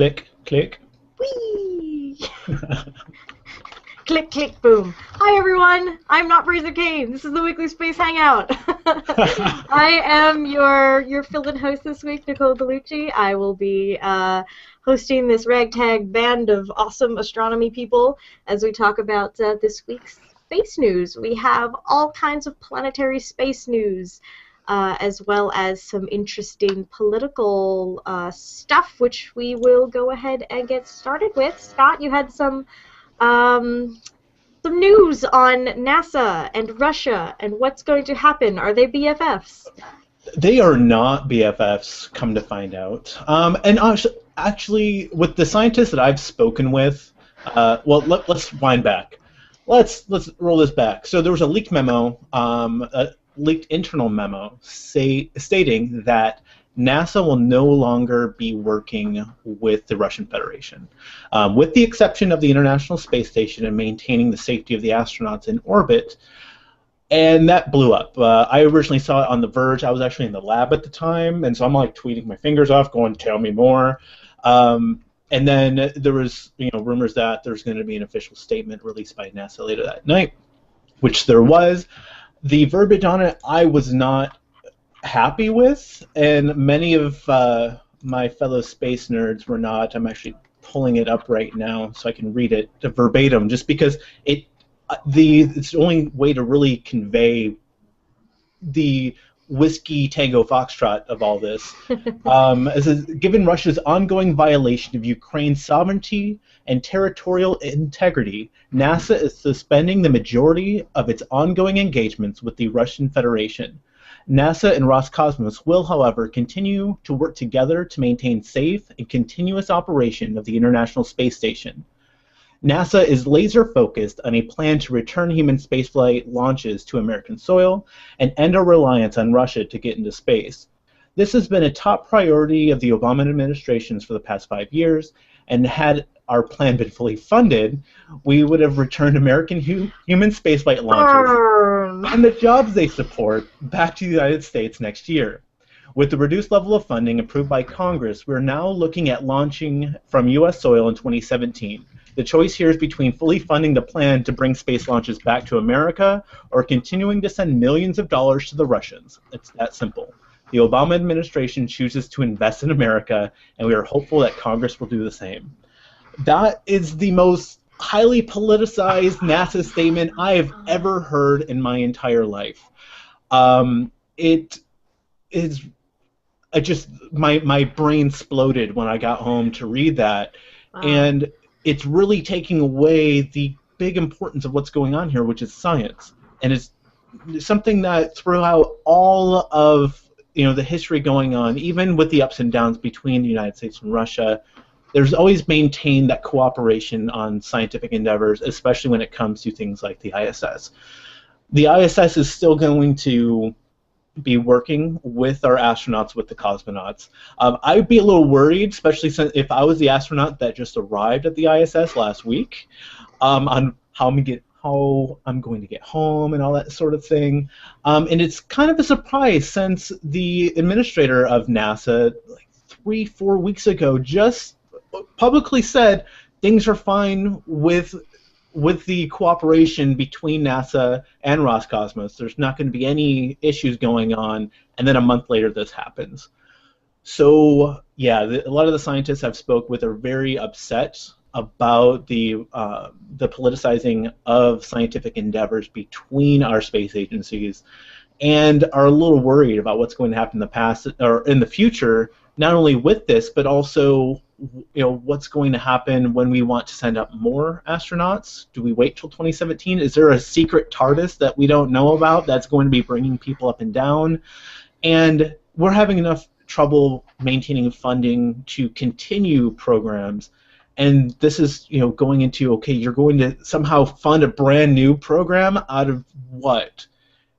Click, click. Whee! Click, click, boom. Hi, everyone. I'm not Fraser Cain. This is the Weekly Space Hangout. I am your fill-in host this week, Nicole Bellucci. I will be hosting this ragtag band of awesome astronomy people as we talk about this week's space news. We have all kinds of planetary space news, as well as some interesting political stuff, which we will go ahead and get started with. Scott, you had some news on NASA and Russia and what's going to happen. Are they BFFs? They are not BFFs, come to find out. And actually, with the scientists that I've spoken with, let's wind back. Let's roll this back. So there was a leaked memo, a leaked internal memo, stating that NASA will no longer be working with the Russian Federation, with the exception of the International Space Station and maintaining the safety of the astronauts in orbit. And that blew up. I originally saw it on The Verge. I was actually in the lab at the time, and so I'm like tweeting my fingers off, going, "Tell me more." And then there was, rumors that there's going to be an official statement released by NASA later that night, which there was. The verbiage on it, I was not happy with, and many of my fellow space nerds were not. I'm actually pulling it up right now so I can read it verbatim, just because it's the only way to really convey the whiskey tango foxtrot of all this. Given Russia's ongoing violation of Ukraine's sovereignty and territorial integrity, NASA is suspending the majority of its ongoing engagements with the Russian Federation. NASA and Roscosmos will, however, continue to work together to maintain safe and continuous operation of the International Space Station. NASA is laser-focused on a plan to return human spaceflight launches to American soil and end our reliance on Russia to get into space. This has been a top priority of the Obama administrations for the past 5 years, and had our plan been fully funded, we would have returned American human spaceflight launches and the jobs they support back to the United States next year. With the reduced level of funding approved by Congress, we're now looking at launching from U.S. soil in 2017. The choice here is between fully funding the plan to bring space launches back to America or continuing to send millions of dollars to the Russians. It's that simple. The Obama administration chooses to invest in America, and we are hopeful that Congress will do the same. That is the most highly politicized NASA statement I have ever heard in my entire life. It is... my brain exploded when I got home to read that, and it's really taking away the big importance of what's going on here, which is science, and it's something that throughout all of the history going on, even with the ups and downs between the United States and Russia, there's always maintained that cooperation on scientific endeavors, especially when it comes to things like the ISS. The ISS is still going to be working with our astronauts, with the cosmonauts. I'd be a little worried, especially since if I was the astronaut that just arrived at the ISS last week, on how I'm going to get home and all that sort of thing. And it's kind of a surprise since the administrator of NASA, like 3-4 weeks ago, just publicly said things are fine with the cooperation between NASA and Roscosmos. There's not going to be any issues going on, and then a month later this happens. So yeah, a lot of the scientists I've spoke with are very upset about the politicizing of scientific endeavors between our space agencies, and are a little worried about what's going to happen in the past or in the future, not only with this, but also what's going to happen when we want to send up more astronauts. Do we wait till 2017? Is there a secret TARDIS that we don't know about that's going to be bringing people up and down? And we're having enough trouble maintaining funding to continue programs, and this is going into, okay, you're going to somehow fund a brand new program out of what?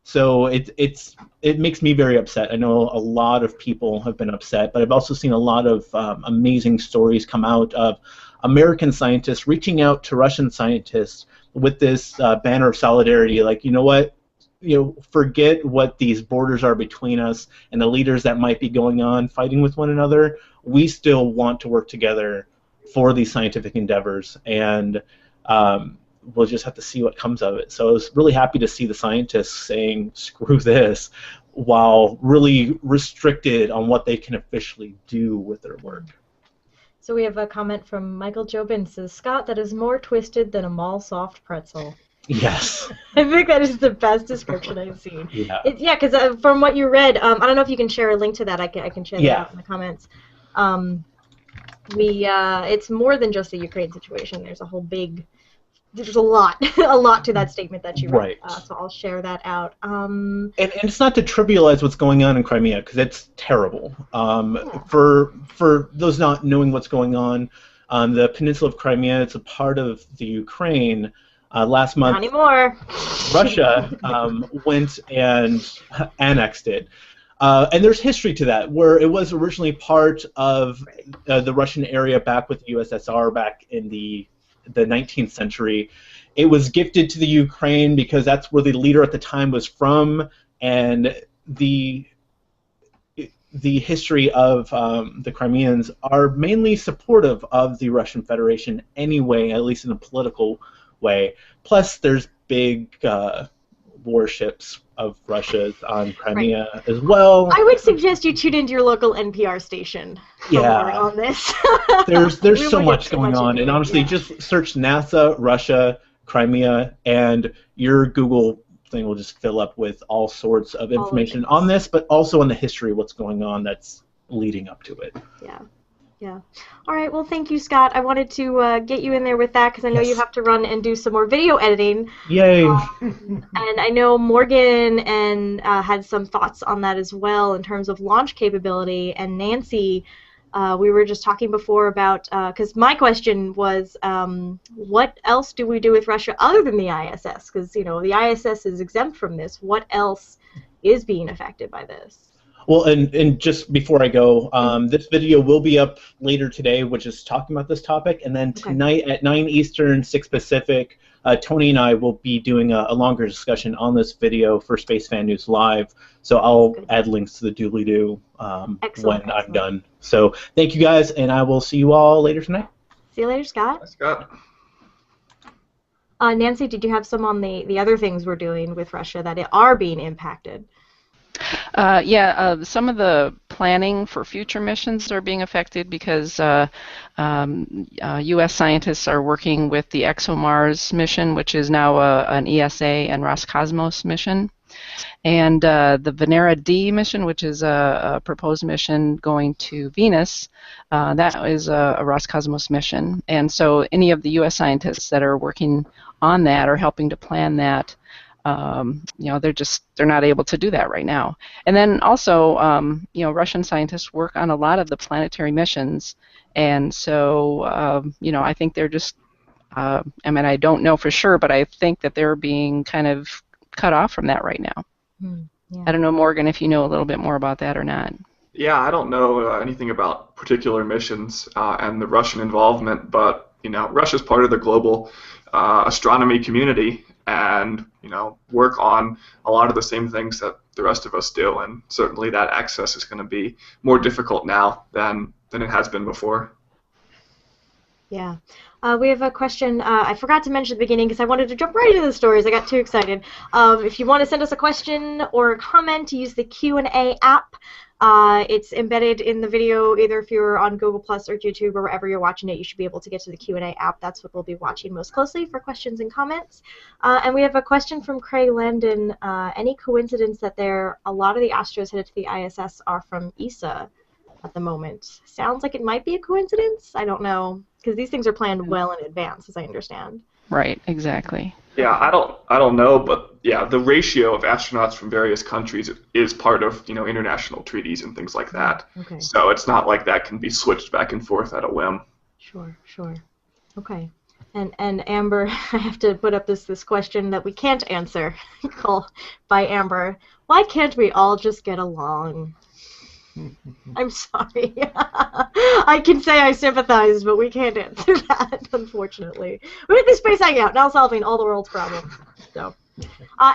So it makes me very upset. I know a lot of people have been upset, but I've also seen a lot of amazing stories come out of American scientists reaching out to Russian scientists with this banner of solidarity, like, you know what, forget what these borders are between us and the leaders that might be going on fighting with one another. We still want to work together for these scientific endeavors, and we'll just have to see what comes of it. So I was really happy to see the scientists saying, screw this, while really restricted on what they can officially do with their work. So we have a comment from Michael Jobin. Says, Scott, that is more twisted than a mall soft pretzel. Yes. I think that is the best description I've seen. Yeah. Because from what you read, I don't know if you can share a link to that. I can share that out in the comments. It's more than just the Ukraine situation. There's a whole there's a lot to that statement that you read. Right. So I'll share that out. And it's not to trivialize what's going on in Crimea, because it's terrible. For those not knowing what's going on, the peninsula of Crimea, it's a part of the Ukraine. Last month, not anymore. Russia went and annexed it. And there's history to that, where it was originally part of the Russian area back with the USSR back in the 19th century. It was gifted to the Ukraine because that's where the leader at the time was from, and the history of the Crimeans are mainly supportive of the Russian Federation anyway, at least in a political way. Plus, there's big warships of Russia on Crimea as well. I would suggest you tune into your local NPR station for more on this. There's so much going on, and honestly, just search NASA, Russia, Crimea, and your Google thing will just fill up with all sorts of information on this, but also on the history of what's going on that's leading up to it. Yeah. All right. Well, thank you, Scott. I wanted to get you in there with that because I know you have to run and do some more video editing. Yay! And I know Morgan had some thoughts on that as well in terms of launch capability. And Nancy, we were just talking before about because my question was, what else do we do with Russia other than the ISS? Because the ISS is exempt from this. What else is being affected by this? Well, and just before I go, this video will be up later today, which is talking about this topic, and then tonight at 9 Eastern, 6 Pacific, Tony and I will be doing a longer discussion on this video for Space Fan News Live, so I'll add links to the doobly-doo when I'm done. So thank you guys, and I will see you all later tonight. See you later, Scott. Bye, Scott. Nancy, did you have some on the other things we're doing with Russia that are being impacted? Some of the planning for future missions are being affected because U.S. scientists are working with the ExoMars mission, which is now an ESA and Roscosmos mission, and the Venera D mission, which is a proposed mission going to Venus. That is a Roscosmos mission, and so any of the U.S. scientists that are working on that or helping to plan that, they're not able to do that right now. And then also, Russian scientists work on a lot of the planetary missions, and so, I think they're just, I don't know for sure, but I think that they're being kind of cut off from that right now. I don't know, Morgan, if you know a little bit more about that or not. Yeah, I don't know anything about particular missions and the Russian involvement, but, Russia's part of the global astronomy community, and work on a lot of the same things that the rest of us do, and certainly that access is going to be more difficult now than it has been before. Yeah. We have a question I forgot to mention at the beginning because I wanted to jump right into the stories. I got too excited. If you want to send us a question or a comment, use the Q&A app. It's embedded in the video. Either if you're on Google Plus or YouTube or wherever you're watching it, you should be able to get to the Q&A app. That's what we'll be watching most closely for questions and comments. And we have a question from Craig Landon. Any coincidence that a lot of the Astros headed to the ISS are from ESA at the moment? Sounds like it might be a coincidence. I don't know, because these things are planned well in advance, as I understand. Right, exactly. Yeah, I don't know, but yeah, the ratio of astronauts from various countries is part of international treaties and things like that. Okay. So it's not like that can be switched back and forth at a whim. Sure. Okay. And Amber, I have to put up this question that we can't answer. By Amber. Why can't we all just get along? I'm sorry. I can say I sympathize, but we can't answer that, unfortunately. Weekly Space Hangout, now solving all the world's problems. So,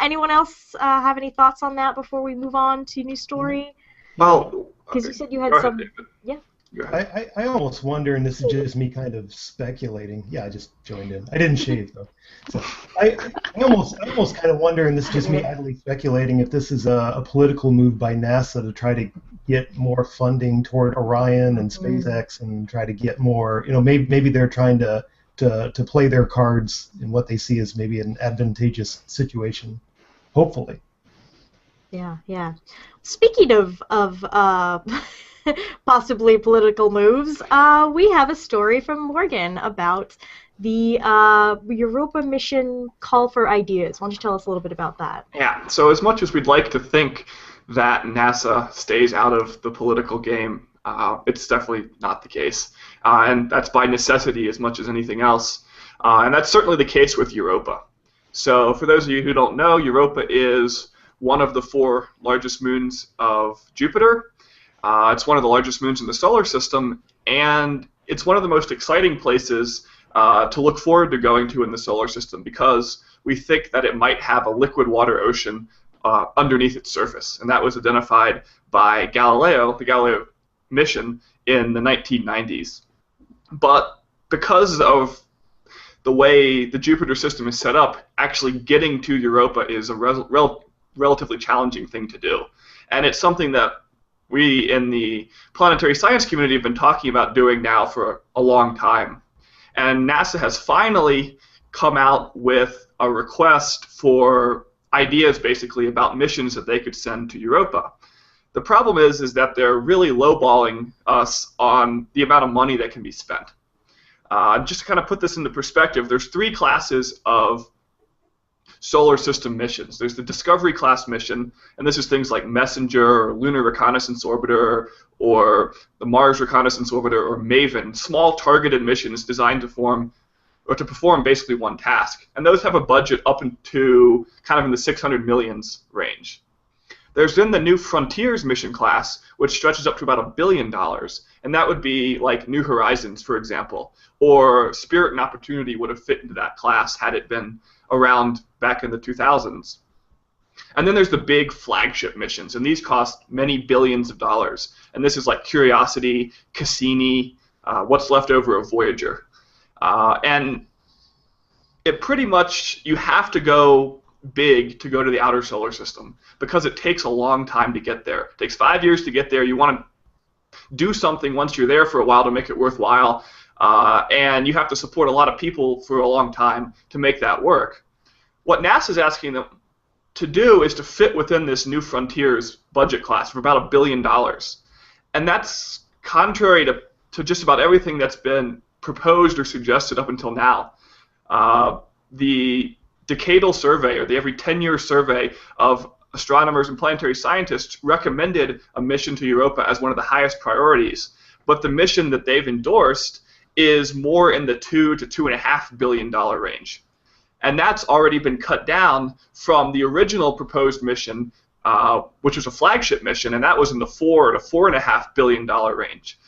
anyone else have any thoughts on that before we move on to new story? Well, because you said you had go some. ahead, David. Yeah. Go ahead. I almost wonder, and this is just me kind of speculating. Yeah, I just joined in. I didn't shave though. So I almost kind of wonder, and this is just me idly speculating, if this is a political move by NASA to try to get more funding toward Orion and SpaceX and try to get more. Maybe they're trying to play their cards in what they see as maybe an advantageous situation. Hopefully. Yeah, yeah. Speaking of possibly political moves, we have a story from Morgan about the Europa mission call for ideas. Why don't you tell us a little bit about that? Yeah, so as much as we'd like to think that NASA stays out of the political game, it's definitely not the case. And that's by necessity as much as anything else. And that's certainly the case with Europa. So for those of you who don't know, Europa is one of the 4 largest moons of Jupiter. It's one of the largest moons in the solar system, and it's one of the most exciting places to look forward to going to in the solar system because we think that it might have a liquid water ocean underneath its surface, and that was identified by Galileo, the Galileo mission, in the 1990s. But because of the way the Jupiter system is set up, actually getting to Europa is a relatively challenging thing to do, and it's something that we in the planetary science community have been talking about doing now for a long time. And NASA has finally come out with a request for ideas basically about missions that they could send to Europa. The problem is that they're really lowballing us on the amount of money that can be spent. Just to kind of put this into perspective, there's 3 classes of solar system missions. There's the Discovery class mission, and this is things like Messenger or Lunar Reconnaissance Orbiter or the Mars Reconnaissance Orbiter or MAVEN, small targeted missions designed to perform basically one task. And those have a budget up into kind of in the 600 millions range. There's then the New Frontiers mission class, which stretches up to about $1 billion, and that would be like New Horizons, for example, or Spirit and Opportunity would have fit into that class had it been around back in the 2000s. And then there's the big flagship missions, and these cost many billions of dollars. And this is like Curiosity, Cassini, what's left over of Voyager. And it pretty much, you have to go big to go to the outer solar system because it takes a long time to get there. It takes 5 years to get there. You want to do something once you're there for a while to make it worthwhile, and you have to support a lot of people for a long time to make that work. What NASA is asking them to do is to fit within this New Frontiers budget class for about $1 billion. And that's contrary to just about everything that's been proposed or suggested up until now. The decadal survey, or the every 10-year survey of astronomers and planetary scientists, recommended a mission to Europa as one of the highest priorities. But the mission that they've endorsed is more in the $2 to $2.5 billion range. And that's already been cut down from the original proposed mission, which was a flagship mission, and that was in the $4 to $4.5 billion range.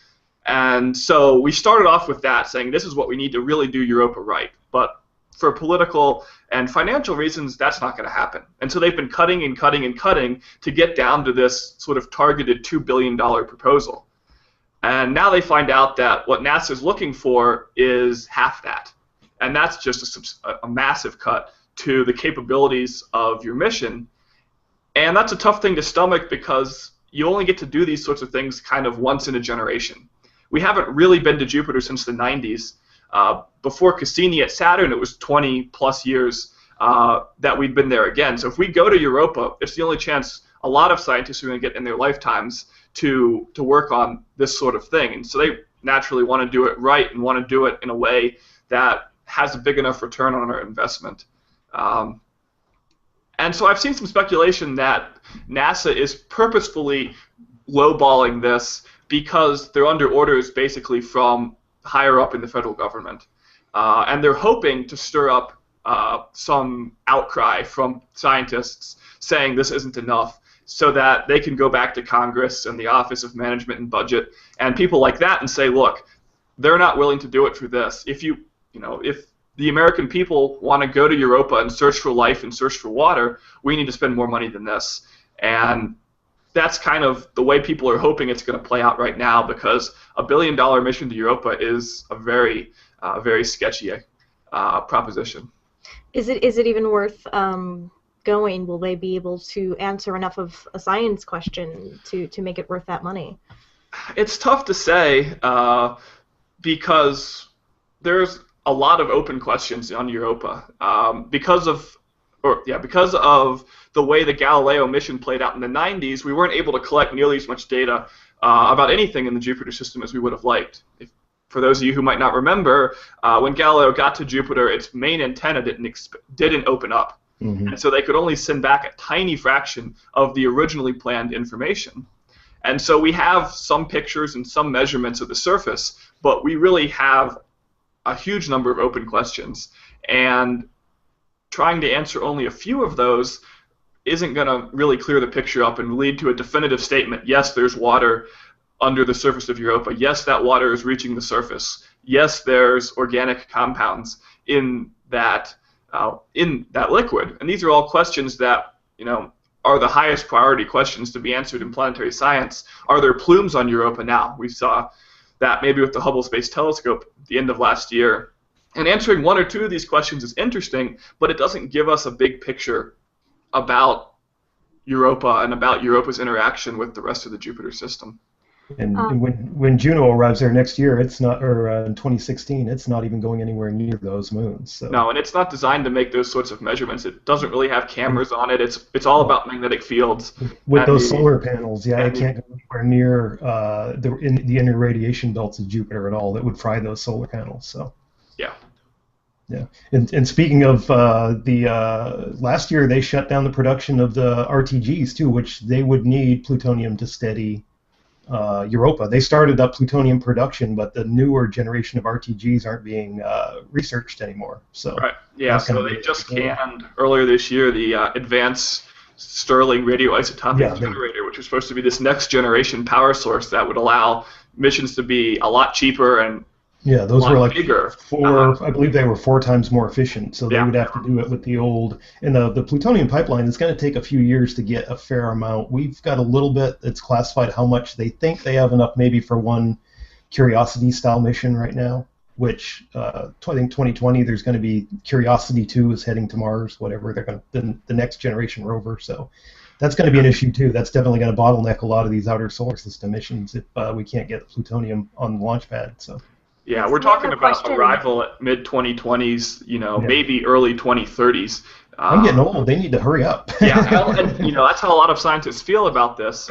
And so we started off with that, saying this is what we need to really do Europa right. But for political and financial reasons, that's not going to happen. And so they've been cutting and cutting and cutting to get down to this sort of targeted $2 billion proposal. And now they find out that what NASA is looking for is half that. And that's just a massive cut to the capabilities of your mission. And that's a tough thing to stomach because you only get to do these sorts of things kind of once in a generation. We haven't really been to Jupiter since the 90s. Before Cassini at Saturn, it was 20 plus years that we'd been there again. So if we go to Europa, it's the only chance a lot of scientists are going to get in their lifetimes to work on this sort of thing. And so they naturally want to do it right and want to do it in a way that has a big enough return on our investment. And so I've seen some speculation that NASA is purposefully lowballing this because they're under orders basically from higher up in the federal government. And they're hoping to stir up some outcry from scientists saying this isn't enough so that they can go back to Congress and the Office of Management and Budget and people like that and say, look, they're not willing to do it for this. If the American people want to go to Europa and search for life and search for water, we need to spend more money than this. And that's kind of the way people are hoping it's going to play out right now, because a $1 billion mission to Europa is a very, very sketchy proposition. Is it even worth going? Will they be able to answer enough of a science question to make it worth that money? It's tough to say because there's a lot of open questions on Europa because of the way the Galileo mission played out in the 90s. We weren't able to collect nearly as much data about anything in the Jupiter system as we would have liked. For those of you who might not remember, when Galileo got to Jupiter, its main antenna didn't open up. Mm-hmm. And so they could only send back a tiny fraction of the originally planned information. And so we have some pictures and some measurements of the surface, but we really have a huge number of open questions. And trying to answer only a few of those isn't going to really clear the picture up and lead to a definitive statement. Yes, there's water under the surface of Europa. Yes, that water is reaching the surface. Yes, there's organic compounds in that liquid. And these are all questions that, are the highest priority questions to be answered in planetary science. Are there plumes on Europa now? We saw that maybe with the Hubble Space Telescope at the end of last year. And answering one or two of these questions is interesting, but it doesn't give us a big picture about Europa and about Europa's interaction with the rest of the Jupiter system. And when Juno arrives there next year, it's not, or in 2016, it's not even going anywhere near those moons. So. No, and it's not designed to make those sorts of measurements. It doesn't really have cameras on it. It's all about magnetic fields. With those solar panels, yeah, it can't go anywhere near the inner radiation belts of Jupiter at all. That would fry those solar panels. So. Yeah. Yeah, and speaking of last year, they shut down the production of the RTGs too, which they would need plutonium to steady Europa. They started up plutonium production, but the newer generation of RTGs aren't being researched anymore. So right, yeah. So they just canned earlier this year the Advanced Stirling Radioisotopic Generator, which was supposed to be this next generation power source that would allow missions to be a lot cheaper and those were like bigger. I believe they were 4 times more efficient, so they would have to do it with the old. And the plutonium pipeline is going to take a few years to get a fair amount. We've got a little bit that's classified how much they think they have enough maybe for one Curiosity-style mission right now, which I think 2020 there's going to be Curiosity 2 is heading to Mars, whatever. They're going to the next generation rover, so that's going to be an issue too. That's definitely going to bottleneck a lot of these outer solar system missions if we can't get the plutonium on the launch pad. So. Yeah, we're talking about arrival at mid-2020s, maybe early 2030s. I'm getting old. They need to hurry up. Yeah, and that's how a lot of scientists feel about this,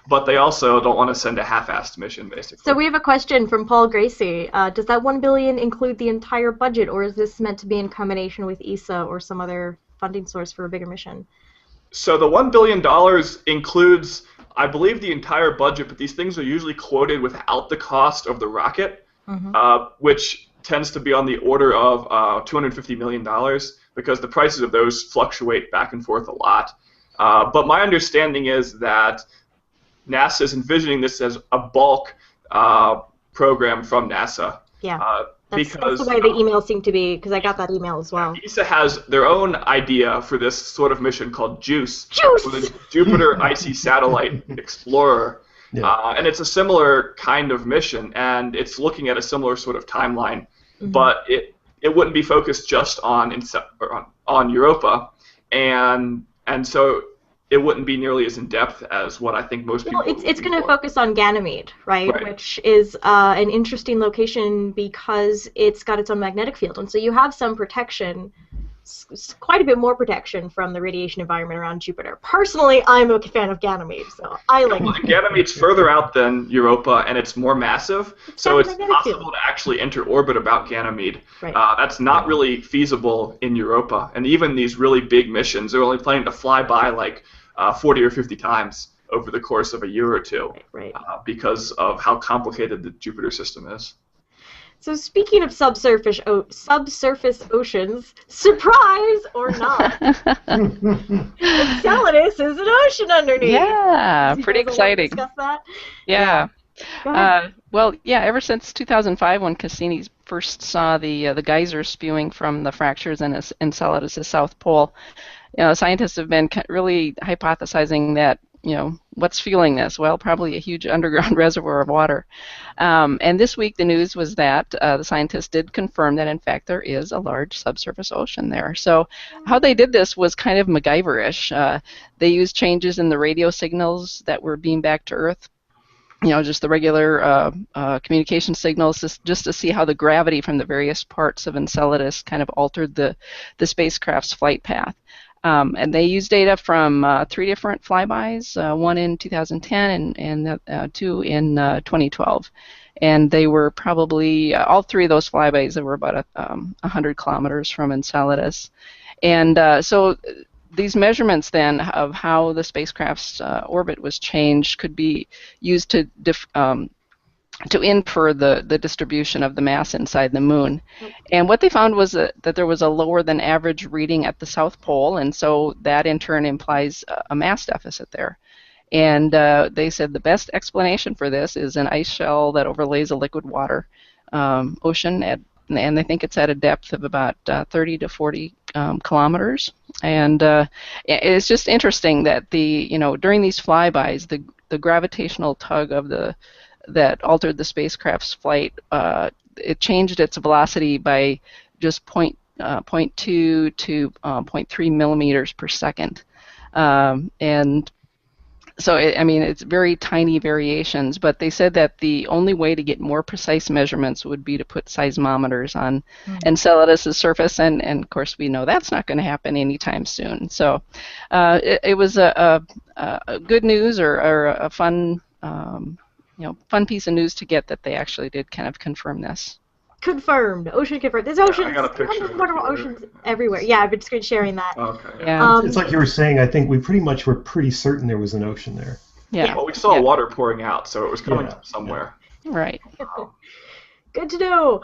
but they also don't want to send a half-assed mission, basically. So we have a question from Paul Gracie. Does that $1 billion include the entire budget, or is this meant to be in combination with ESA or some other funding source for a bigger mission? So the $1 billion includes, I believe, the entire budget, but these things are usually quoted without the cost of the rocket. Mm-hmm. Which tends to be on the order of $250 million because the prices of those fluctuate back and forth a lot. But my understanding is that NASA is envisioning this as a bulk program from NASA. Yeah, that's the way the emails seem to be, because I got that email as well. ESA has their own idea for this sort of mission called JUICE, the Jupiter Icy Satellite Explorer. Yeah. And it's a similar kind of mission, and it's looking at a similar sort of timeline, but it wouldn't be focused just on Europa, and so it wouldn't be nearly as in depth as what I think most people. Well, it's going to focus on Ganymede, right? Which is an interesting location because it's got its own magnetic field, and so you have some protection. Quite a bit more protection from the radiation environment around Jupiter. Personally, I'm a fan of Ganymede, so I like it. Ganymede's further out than Europa, and it's more massive, so it's possible to actually enter orbit about Ganymede. Right. That's not really feasible in Europa, and even these really big missions, they're only planning to fly by like 40 or 50 times over the course of a year or two, because of how complicated the Jupiter system is. So speaking of subsurface oceans, surprise or not, Enceladus is an ocean underneath. Yeah, pretty exciting. Discuss that? Yeah. Ever since 2005, when Cassini first saw the geysers spewing from the fractures in Enceladus' south pole, scientists have been really hypothesizing that what's fueling this? Well, probably a huge underground reservoir of water. And this week, the news was that the scientists did confirm that, in fact, there is a large subsurface ocean there. So how they did this was kind of MacGyver-ish. They used changes in the radio signals that were beamed back to Earth, just the regular communication signals, just to see how the gravity from the various parts of Enceladus kind of altered the spacecraft's flight path. And they used data from 3 different flybys, one in 2010 and 2 in 2012. And they were probably, all 3 of those flybys, they were about 100 kilometers from Enceladus. And so these measurements then of how the spacecraft's orbit was changed could be used to infer the distribution of the mass inside the moon. And what they found was that there was a lower than average reading at the South Pole, and so that in turn implies a mass deficit there. And they said the best explanation for this is an ice shell that overlays a liquid water ocean, and they think it's at a depth of about 30 to 40 kilometers. And it's just interesting that during these flybys, the gravitational tug of that altered the spacecraft's flight, it changed its velocity by just 0.2 to 0.3 millimeters per second. And so, it's very tiny variations, but they said that the only way to get more precise measurements would be to put seismometers on Enceladus' surface, and of course we know that's not going to happen anytime soon. So it was a good news or a fun fun piece of news to get that they actually did kind of confirm this. Confirmed. Ocean confirmed. There's oceans. I got a picture. Wonderful oceans everywhere. Yeah, I've been screen sharing that. Okay. Yeah. It's like you were saying, I think we pretty much were pretty certain there was an ocean there. Yeah. Well, we saw water pouring out, so it was coming from somewhere. Right. Good to know.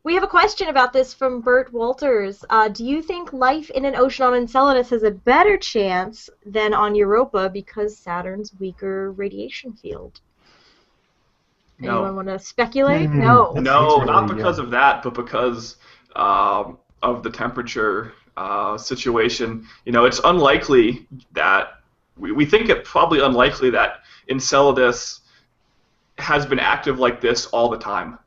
We have a question about this from Bert Walters. Do you think life in an ocean on Enceladus has a better chance than on Europa because Saturn's weaker radiation field? No. Anyone want to speculate? No, That's not really, because of that, but because of the temperature situation. It's unlikely that we think it probably unlikely that Enceladus has been active like this all the time,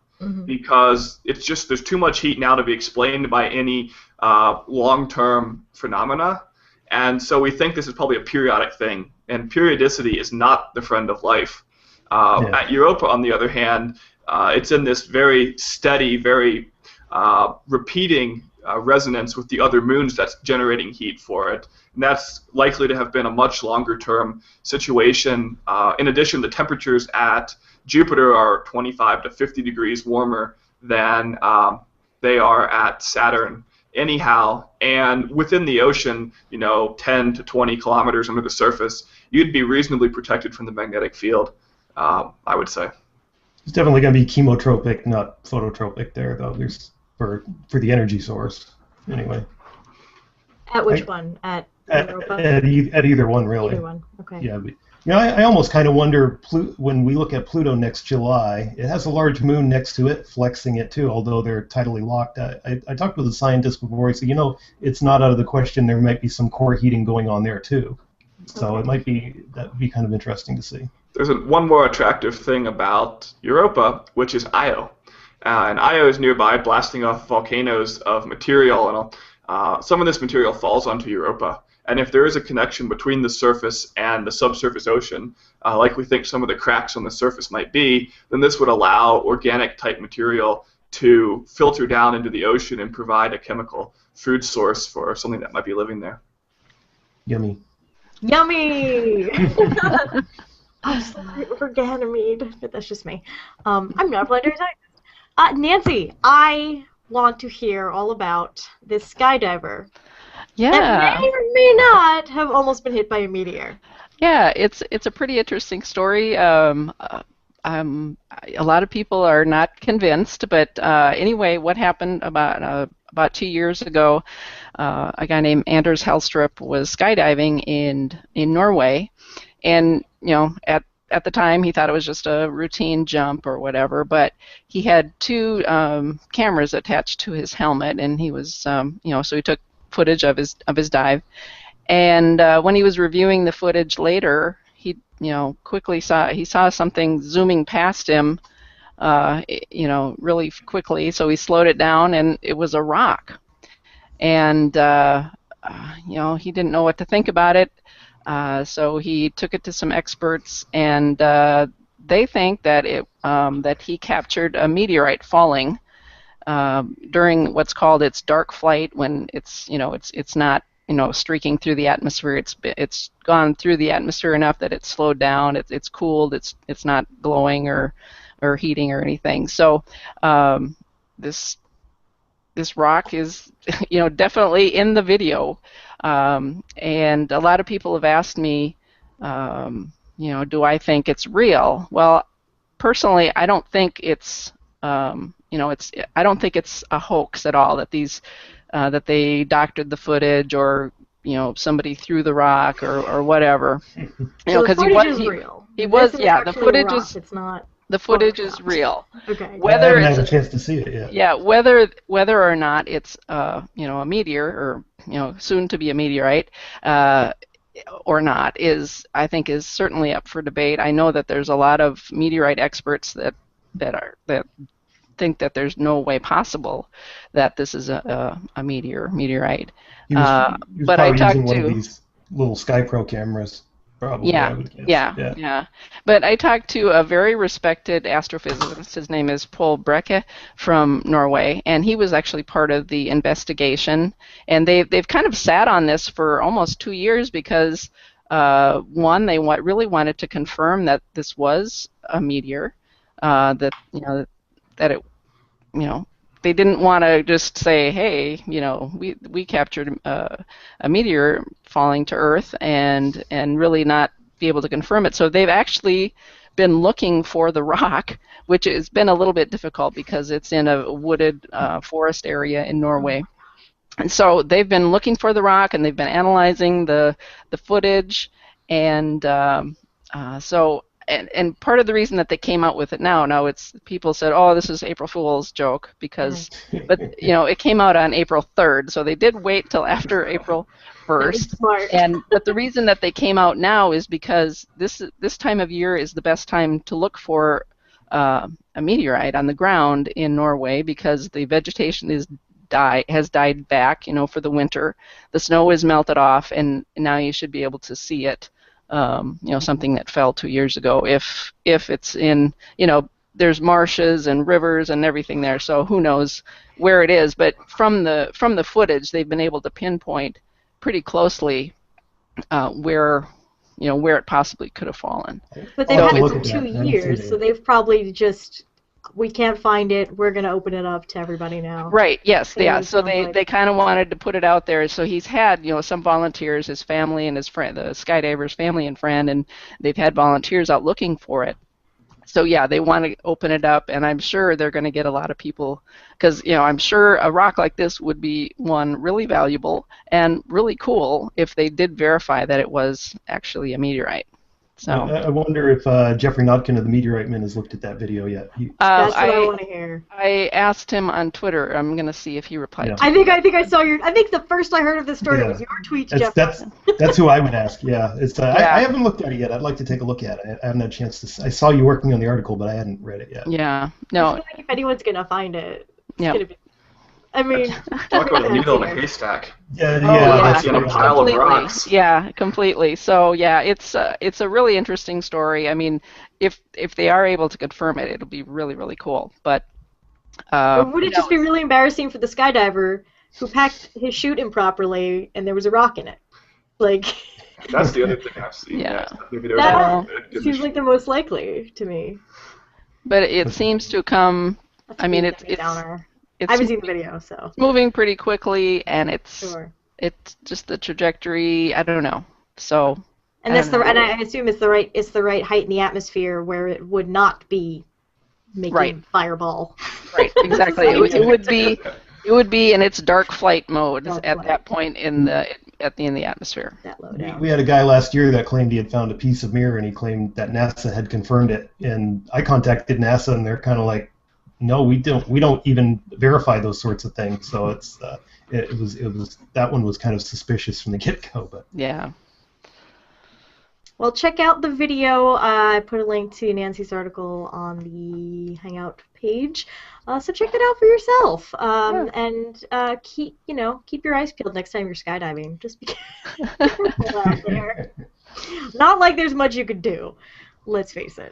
because it's just there's too much heat now to be explained by any long-term phenomena, and so we think this is probably a periodic thing, and periodicity is not the friend of life. At Europa, on the other hand, it's in this very steady, very repeating resonance with the other moons that's generating heat for it. And that's likely to have been a much longer-term situation. In addition, the temperatures at Jupiter are 25 to 50 degrees warmer than they are at Saturn anyhow. And within the ocean, 10 to 20 kilometers under the surface, you'd be reasonably protected from the magnetic field. I would say It's definitely going to be chemotropic, not phototropic there, though. There's for the energy source, anyway. At which one? At Europa? At either one, really. Either one. Okay. Yeah, but, I almost kind of wonder when we look at Pluto next July, it has a large moon next to it, flexing it too, although they're tidally locked. I talked with a scientist before. He said, it's not out of the question. There might be some core heating going on there too. So it might be kind of interesting to see. There's one more attractive thing about Europa, which is Io. And Io is nearby, blasting off volcanoes of material, and some of this material falls onto Europa. And if there is a connection between the surface and the subsurface ocean, like we think some of the cracks on the surface might be, then this would allow organic-type material to filter down into the ocean and provide a chemical food source for something that might be living there. Yummy. Yummy! For Ganymede, but that's just me. I'm not a planetary scientist. Nancy, I want to hear all about this skydiver. Yeah. That may or may not have almost been hit by a meteor. Yeah, it's a pretty interesting story. A lot of people are not convinced, but anyway, what happened about 2 years ago? A guy named Anders Helstrup was skydiving in Norway, and at the time he thought it was just a routine jump or whatever, but he had 2 cameras attached to his helmet, and he was so he took footage of his dive, And when he was reviewing the footage later, he quickly saw something zooming past him, really quickly. So he slowed it down, and it was a rock. And he didn't know what to think about it. So he took it to some experts, and they think that that he captured a meteorite falling during what's called its dark flight, when it's not streaking through the atmosphere. It's gone through the atmosphere enough that it's slowed down. It's cooled. It's not glowing or heating or anything. So this rock is definitely in the video, and a lot of people have asked me, do I think it's real? Well, personally, I don't think it's I don't think it's a hoax at all, that that they doctored the footage, or somebody threw the rock or whatever. So the footage is real. He was, This is yeah. The actually a footage rock. is. It's not. The footage is real. Okay. Whether I haven't it's had a chance to see it yet. yeah, whether or not it's a meteor, or soon to be a meteorite, or not, I think is certainly up for debate. I know that there's a lot of meteorite experts that think that there's no way possible that this is a meteorite. He was But I probably talked using one to of these little SkyPro cameras, probably. I would guess. Yeah. But I talked to a very respected astrophysicist. His name is Paul Brekke from Norway, and he was actually part of the investigation. And they've kind of sat on this for almost 2 years because one, they really wanted to confirm that this was a meteor, that it, they didn't want to just say, hey, we captured a meteor falling to Earth, and really not be able to confirm it. So they've actually been looking for the rock, which has been a little bit difficult because it's in a wooded forest area in Norway. And so they've been looking for the rock, and they've been analyzing the footage, and And part of the reason that they came out with it now it's people said, oh, this is April Fool's joke, because, but it came out on April 3rd, so they did wait till after April 1st. But the reason that they came out now is because this time of year is the best time to look for a meteorite on the ground in Norway, because the vegetation has died back, for the winter. The snow is melted off, and now you should be able to see it. Something that fell 2 years ago. If it's in, there's marshes and rivers and everything there, so who knows where it is. But from the footage, they've been able to pinpoint pretty closely where it possibly could have fallen. But they've had it for 2 years, so they've probably just, we can't find it, we're going to open it up to everybody now. Right, yes, yeah. So they kind of wanted to put it out there. So he's had, some volunteers, his family and his friend, the skydiver's family and friend, and they've had volunteers out looking for it. So yeah, they want to open it up, and I'm sure they're going to get a lot of people, because I'm sure a rock like this would be, one, really valuable and really cool if they did verify that it was actually a meteorite. So I wonder if Jeffrey Notkin of the Meteorite Men has looked at that video yet. That's what I want to hear. I asked him on Twitter. I'm going to see if he replied. Yeah. I think I saw your. I think the first I heard of this story was your tweet, Jeff. That's who I would ask. Yeah, it's. I haven't looked at it yet. I'd like to take a look at it. I haven't had a chance to. I saw you working on the article, but I hadn't read it yet. Yeah. No. I feel like if anyone's gonna find it, it's yeah. gonna be. I mean, talk about a needle in a haystack. Yeah, that's in a pile of rocks. Yeah, completely. So yeah, it's a really interesting story. I mean, if they are able to confirm it, it'll be really, really cool. But would it just be really embarrassing for the skydiver who packed his chute improperly and there was a rock in it? Like. That's the other thing I've seen. Yeah. That seems like the most likely to me. But it seems to come. I mean, it's I haven't seen the video, so it's moving pretty quickly, and it's just the trajectory. I don't know. So and and I assume it's the right height in the atmosphere where it would not be making fireball. Right, exactly. It would be in its dark flight mode at that point in the atmosphere. That low down. We had a guy last year that claimed he had found a piece of mirror, and he claimed that NASA had confirmed it. And I contacted NASA, and they're kind of like, no, we don't even verify those sorts of things. So it's it was that one was kind of suspicious from the get-go, but Yeah. Well, check out the video. I put a link to Nancy's article on the Hangout page, so check that out for yourself. And keep your eyes peeled next time you're skydiving. Just be careful out there. Not like there's much you could do. Let's face it.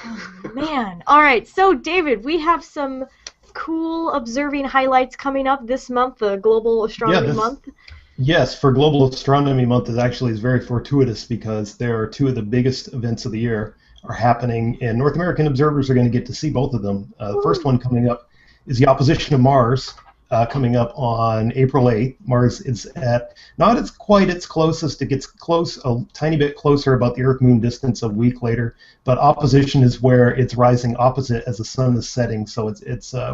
Oh, man. All right. So, David, we have some cool observing highlights coming up this month, the Global Astronomy Month. Yes, for Global Astronomy Month is very fortuitous because there are two of the biggest events of the year are happening, and North American observers are going to get to see both of them. The first one coming up is the opposition of Mars, coming up on April 8th. Mars is at not as quite its closest. It gets close, a tiny bit closer, about the Earth-Moon distance a week later. But opposition is where it's rising opposite as the sun is setting. So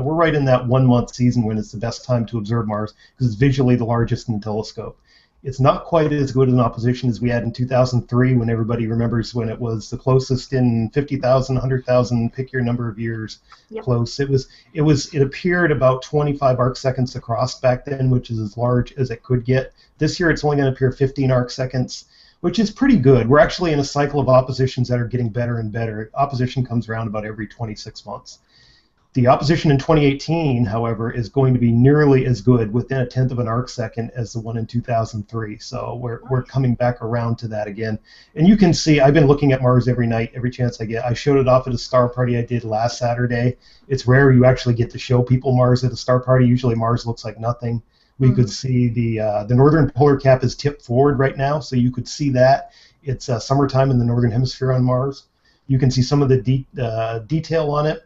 we're right in that 1 month season when it's the best time to observe Mars because it's visually the largest in the telescope. It's not quite as good an opposition as we had in 2003, when everybody remembers when it was the closest in 50,000, 100,000, pick your number of years close. It appeared about 25 arc seconds across back then, which is as large as it could get. This year it's only going to appear 15 arc seconds, which is pretty good. We're actually in a cycle of oppositions that are getting better and better. Opposition comes around about every 26 months. The opposition in 2018, however, is going to be nearly as good, within 1/10 of an arc second, as the one in 2003. So we're coming back around to that again. And you can see, I've been looking at Mars every night, every chance I get. I showed it off at a star party I did last Saturday. It's rare you actually get to show people Mars at a star party. Usually Mars looks like nothing. We could see the northern polar cap is tipped forward right now, so you could see that. It's summertime in the northern hemisphere on Mars. You can see some of the detail on it.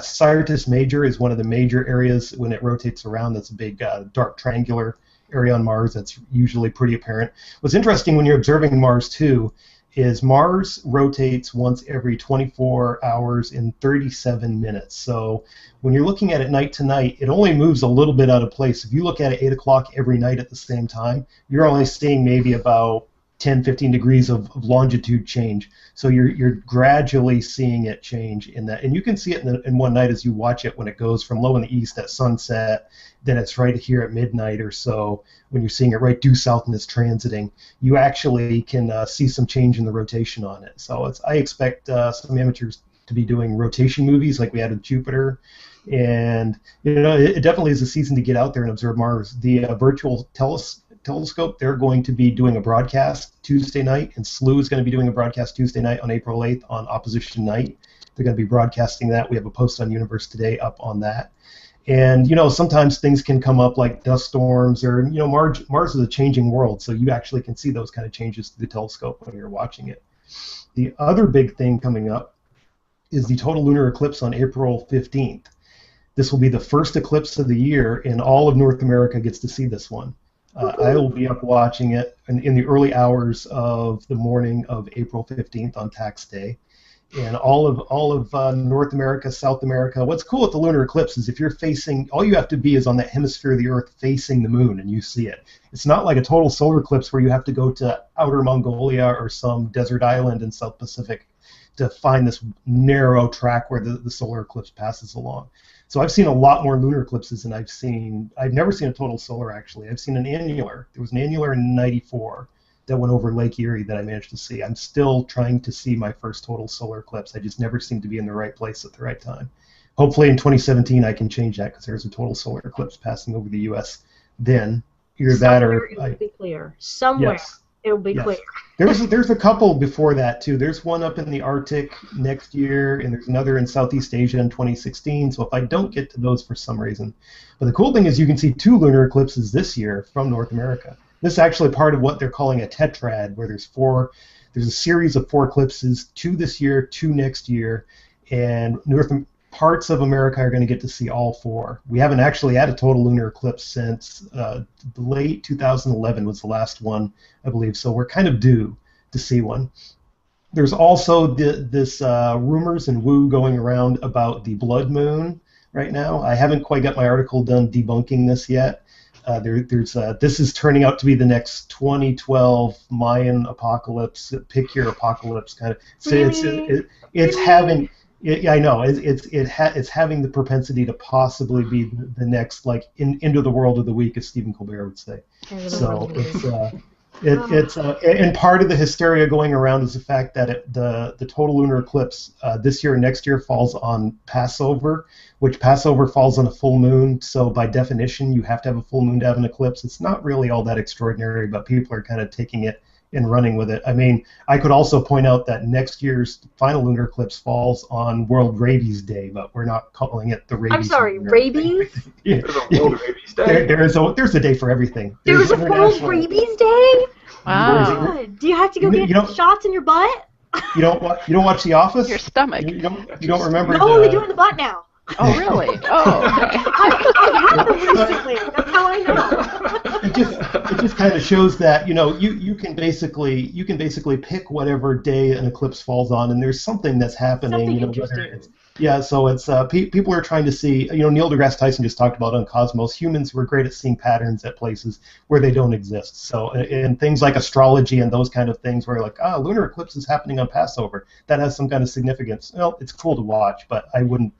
Syrtis Major is one of the major areas when it rotates around. That's a big dark triangular area on Mars that's usually pretty apparent. What's interesting when you're observing Mars too is Mars rotates once every 24 hours in 37 minutes. So when you're looking at it night to night, it only moves a little bit out of place. If you look at it 8 o'clock every night at the same time, you're only seeing maybe about 10, 15 degrees of longitude change. So you're gradually seeing it change in that. And you can see it in one night as you watch it when it goes from low in the east at sunset, then it's right here at midnight or so, when you're seeing it right due south and it's transiting. You actually can see some change in the rotation on it. So I expect some amateurs to be doing rotation movies like we had with Jupiter. And it definitely is a season to get out there and observe Mars. The virtual telescope, they're going to be doing a broadcast Tuesday night, and SLU is going to be doing a broadcast Tuesday night on April 8th on opposition night. They're going to be broadcasting that. We have a post on Universe Today up on that. And sometimes things can come up like dust storms, or Mars is a changing world, so you actually can see those kind of changes through the telescope when you're watching it. The other big thing coming up is the total lunar eclipse on April 15th. This will be the first eclipse of the year, and all of North America gets to see this one. I will be up watching it in the early hours of the morning of April 15th on tax day. And all of North America, South America. What's cool with the lunar eclipse is if you're facing, all you have to be is on that hemisphere of the Earth facing the moon, and you see it. It's not like a total solar eclipse where you have to go to outer Mongolia or some desert island in South Pacific to find this narrow track where the solar eclipse passes along. So I've seen a lot more lunar eclipses than I've never seen a total solar, actually. I've seen an annular. There was an annular in '94 that went over Lake Erie that I managed to see. I'm still trying to see my first total solar eclipse. I just never seem to be in the right place at the right time. Hopefully in 2017 I can change that, because there's a total solar eclipse passing over the U.S. then. Either that or it will be clear. Somewhere. Yes. It will be clear. There's a couple before that too. There's one up in the Arctic next year, and there's another in Southeast Asia in 2016. So if I don't get to those for some reason, but the cool thing is you can see 2 lunar eclipses this year from North America. This is actually part of what they're calling a tetrad, where there's a series of 4 eclipses, 2 this year, 2 next year, and parts of America are going to get to see all 4. We haven't actually had a total lunar eclipse since late 2011 was the last one, I believe. So we're kind of due to see one. There's also this rumors and woo going around about the blood moon right now. I haven't quite got my article done debunking this yet. This is turning out to be the next 2012 Mayan apocalypse, pick your apocalypse kind of. So Really? it's having. Yeah, I know. It's having the propensity to possibly be the next, like, into the world of the week, as Stephen Colbert would say. So and part of the hysteria going around is the fact that the total lunar eclipse this year and next year falls on Passover, which Passover falls on a full moon. So by definition, you have to have a full moon to have an eclipse. It's not really all that extraordinary, but people are kind of taking it and running with it. I mean, I could also point out that next year's final lunar eclipse falls on World Rabies Day, but we're not calling it the Rabies. I'm sorry, Lunar rabies? Yeah. There's a World Rabies Day? There's a day for everything. There's a World Rabies Day? Wow. God. Do you have to go get shots in your butt? You don't watch The Office? Your stomach. You don't remember? No, they do it in the butt now. Oh, really? Oh, okay. I've had them recently. That's how I know. It just kind of shows that you can basically pick whatever day an eclipse falls on, and there's something that's happening. Something interesting. Yeah, so it's people are trying to see. Neil deGrasse Tyson just talked about on Cosmos. Humans were great at seeing patterns at places where they don't exist. So in things like astrology and those kind of things, where you're like, lunar eclipse is happening on Passover. That has some kind of significance. Well, it's cool to watch, but I wouldn't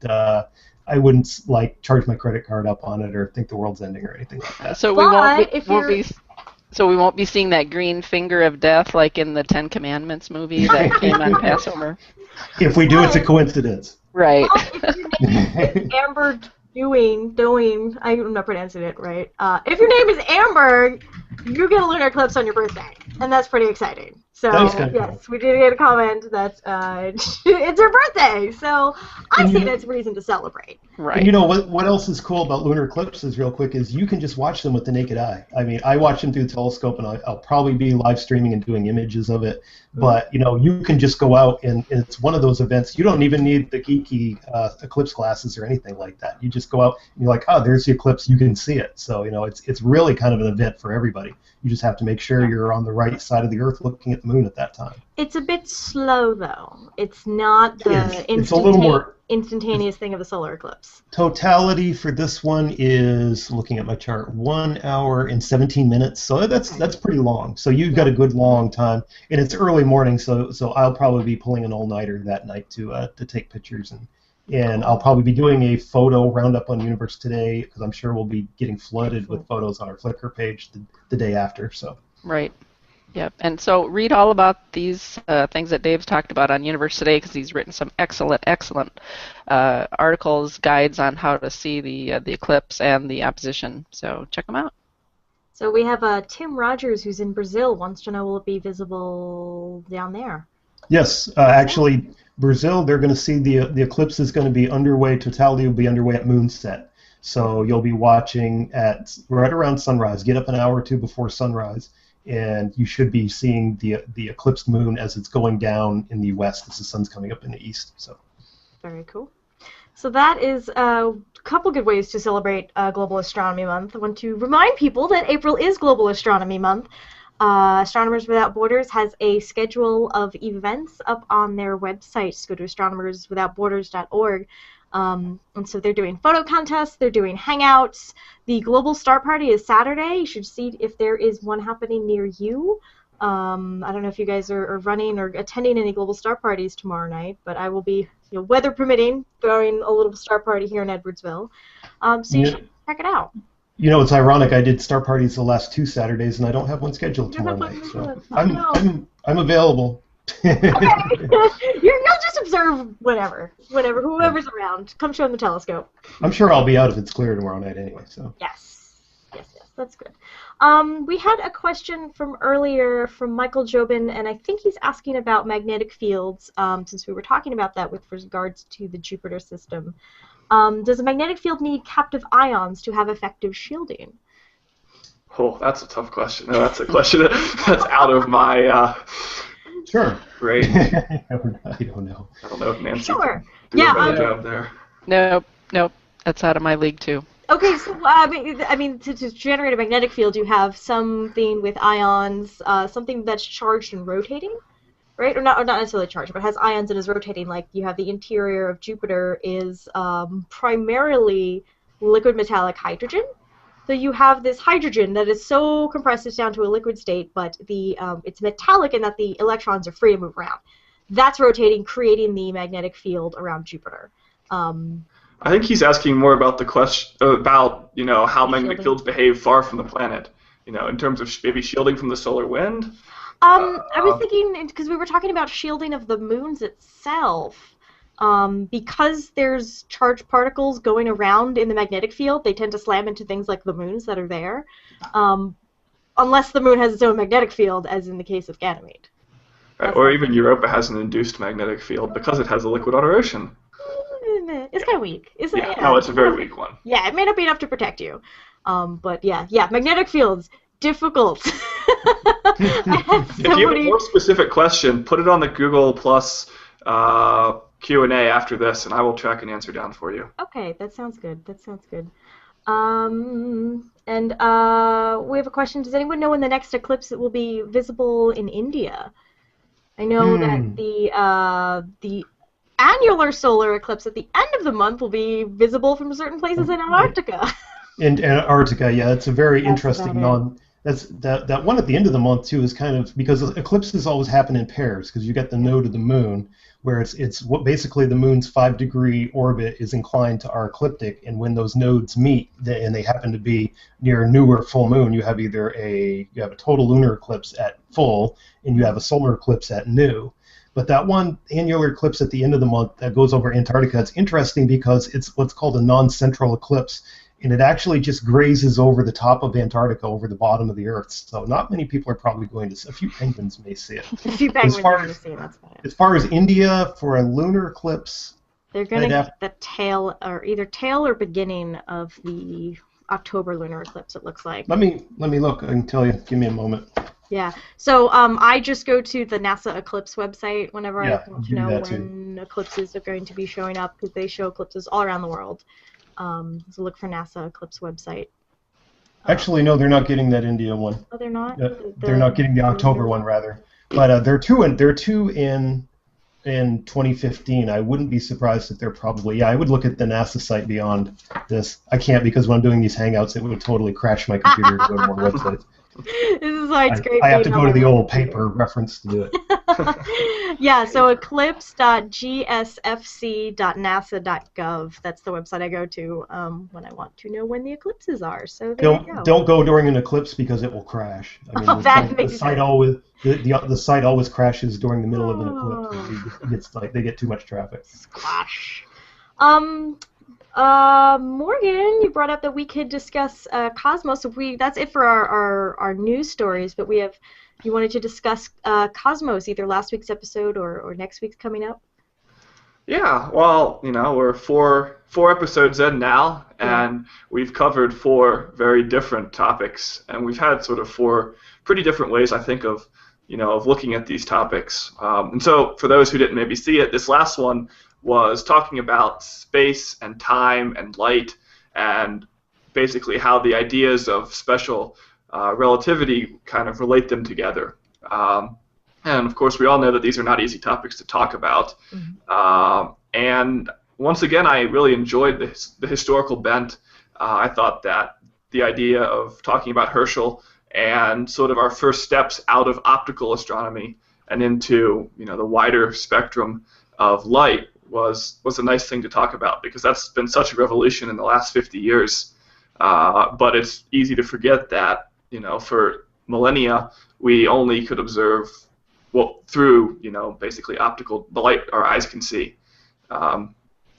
like charge my credit card up on it or think the world's ending or anything like that. So we won't be seeing that green finger of death like in the Ten Commandments movie that came on Passover. If we do, it's a coincidence. Right. Amber doing, I'm not pronouncing it right. If your name is Amber, you get a lunar eclipse on your birthday, and that's pretty exciting. So yes, we did get a comment that it's her birthday, so I say that's reason to celebrate. Right. And what else is cool about lunar eclipses, real quick, is you can just watch them with the naked eye. I mean, I watch them through the telescope, and I'll probably be live streaming and doing images of it. But you can just go out, and it's one of those events. You don't even need the geeky eclipse glasses or anything like that. You just go out, and you're like, there's the eclipse. You can see it. So it's really kind of an event for everybody. You just have to make sure you're on the right side of the Earth, looking at the moon at that time. It's a bit slow, though. It's not the it's a little more instantaneous thing of a solar eclipse. Totality for this one is, looking at my chart, 1 hour and 17 minutes. So that's pretty long. So you've got a good long time, and it's early morning. So I'll probably be pulling an all-nighter that night to take pictures, and I'll probably be doing a photo roundup on Universe Today, because I'm sure we'll be getting flooded with photos on our Flickr page the day after. So. Right. Yep. And so read all about these things that Dave's talked about on Universe Today, because he's written some excellent articles, guides on how to see the eclipse and the opposition. So check them out. So we have Tim Rogers, who's in Brazil, wants to know, will it be visible down there? Yes, actually, Brazil, they're going to see the eclipse is going to be underway. Totality will be underway at moonset. So you'll be watching at right around sunrise. Get up an hour or two before sunrise, and you should be seeing the eclipsed moon as it's going down in the west as the sun's coming up in the east. So. Very cool. So that is a couple good ways to celebrate Global Astronomy Month. I want to remind people that April is Global Astronomy Month. Astronomers Without Borders has a schedule of events up on their website. Just go to astronomerswithoutborders.org. And so they're doing photo contests, they're doing hangouts. The Global Star Party is Saturday. You should see if there is one happening near you. I don't know if you guys are running or attending any Global Star Parties tomorrow night, but I will be, weather permitting, throwing a little star party here in Edwardsville. So you should check it out. It's ironic. I did star parties the last 2 Saturdays, and I don't have one scheduled tomorrow night. So I'm available. Okay. You'll just observe whenever, whoever's around. Come show them the telescope. I'm sure I'll be out if it's clear tomorrow night anyway. So. Yes, that's good. We had a question from earlier from Michael Jobin, and I think he's asking about magnetic fields, since we were talking about that with regards to the Jupiter system. Does a magnetic field need captive ions to have effective shielding? Oh, that's a tough question. No, that's a question that's out of my... Sure. Great. I don't know. I don't know if Nancy can do a better job there. Nope. That's out of my league, too. Okay, so I mean, to generate a magnetic field, you have something with ions, something that's charged and rotating, right? Or not necessarily charged, but has ions and is rotating. Like you have the interior of Jupiter is primarily liquid metallic hydrogen. So you have this hydrogen that is so compressed it's down to a liquid state, but it's metallic in that the electrons are free to move around. that's rotating, creating the magnetic field around Jupiter. I think he's asking more about the question about how magnetic Shielding. fields behave far from the planet. In terms of maybe shielding from the solar wind. I was thinking, because we were talking about shielding of the moons itself. Because there's charged particles going around in the magnetic field, they tend to slam into things like the moons that are there, unless the moon has its own magnetic field, as in the case of Ganymede. Or even Europa has an induced magnetic field because it has a liquid water ocean. It's kind of weak. Isn't it? No, it's a very weak one. Yeah, it may not be enough to protect you. But yeah, magnetic fields, difficult. If you have a more specific question, put it on the Google Plus Q&A after this, and I will track an answer down for you. Okay, that sounds good. And we have a question. Does anyone know when the next eclipse will be visible in India? I know that the annular solar eclipse at the end of the month will be visible from certain places in Antarctica. In Antarctica, yeah, it's a very interesting that one at the end of the month too is kind of, because eclipses always happen in pairs, because you get the node of the moon where it's what basically the moon's 5-degree orbit is inclined to our ecliptic, and when those nodes meet and they happen to be near a new or full moon, you have either a total lunar eclipse at full and you have a solar eclipse at new. But that one annular eclipse at the end of the month that goes over Antarctica, it's interesting because it's what's called a non-central eclipse, and it actually just grazes over the top of Antarctica, over the bottom of the Earth. So not many people are probably going to see. A few penguins may see it. A few penguins may see it, that's about it. As far as India, for a lunar eclipse, they're going to get the tail, or either tail or beginning of the October lunar eclipse, it looks like. Let me look. I can tell you. Give me a moment. Yeah. So I just go to the NASA Eclipse website whenever I want to know when eclipses are going to be showing up, because they show eclipses all around the world. So look for NASA Eclipse website. Actually, no, they're not getting that India one. Oh, they're not? They're not getting the October one, rather. But they're two in 2015. I wouldn't be surprised if they're probably... Yeah, I would look at the NASA site beyond this. I can't, because when I'm doing these Hangouts, it would totally crash my computer to go to more websites. This is why it's great. I have to go to the old paper reference to do it. Yeah, so eclipse.gsfc.nasa.gov. That's the website I go to when I want to know when the eclipses are. So there you go. Don't go during an eclipse, because it will crash. I mean, the site always crashes during the middle of an eclipse. They get too much traffic. Squash. Morgan, you brought up that we could discuss Cosmos. That's it for our news stories, but you wanted to discuss Cosmos, either last week's episode or next week's coming up? Yeah, well, we're four episodes in now, and we've covered 4 very different topics, and we've had sort of 4 pretty different ways, I think, of looking at these topics. And so, for those who didn't maybe see it, this last one was talking about space and time and light, and basically how the ideas of special relativity kind of relate them together. And of course, we all know that these are not easy topics to talk about. Mm-hmm. And once again, I really enjoyed the historical bent. I thought that the idea of talking about Herschel and sort of our first steps out of optical astronomy and into the wider spectrum of light was a nice thing to talk about, because that's been such a revolution in the last 50 years. But it's easy to forget that for millennia we only could observe through basically the light our eyes can see. On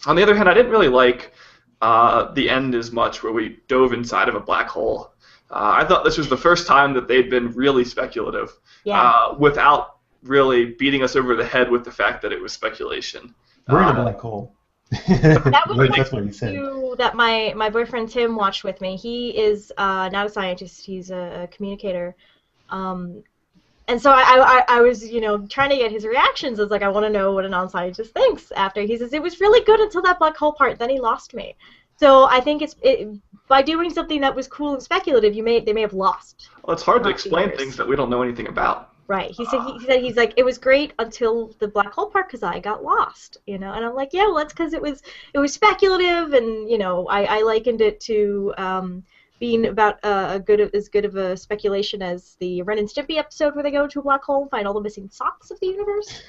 the other hand, I didn't really like the end as much, where we dove inside of a black hole. I thought this was the first time that they'd been really speculative, without really beating us over the head with the fact that it was speculation. We're in a black hole. That was That's what he said. That my boyfriend Tim watched with me. He is not a scientist. He's a communicator. And so I was, trying to get his reactions. I was like, I want to know what a non-scientist thinks after. He says, it was really good until that black hole part. Then he lost me. So I think by doing something that was cool and speculative, they may have lost. Well, it's hard to explain things that we don't know anything about. Right. He said he's like, it was great until the black hole part, because I got lost, And I'm like, yeah, well, that's because it was speculative, and I likened it to being about as good of a speculation as the Ren and Stimpy episode where they go to a black hole and find all the missing socks of the universe,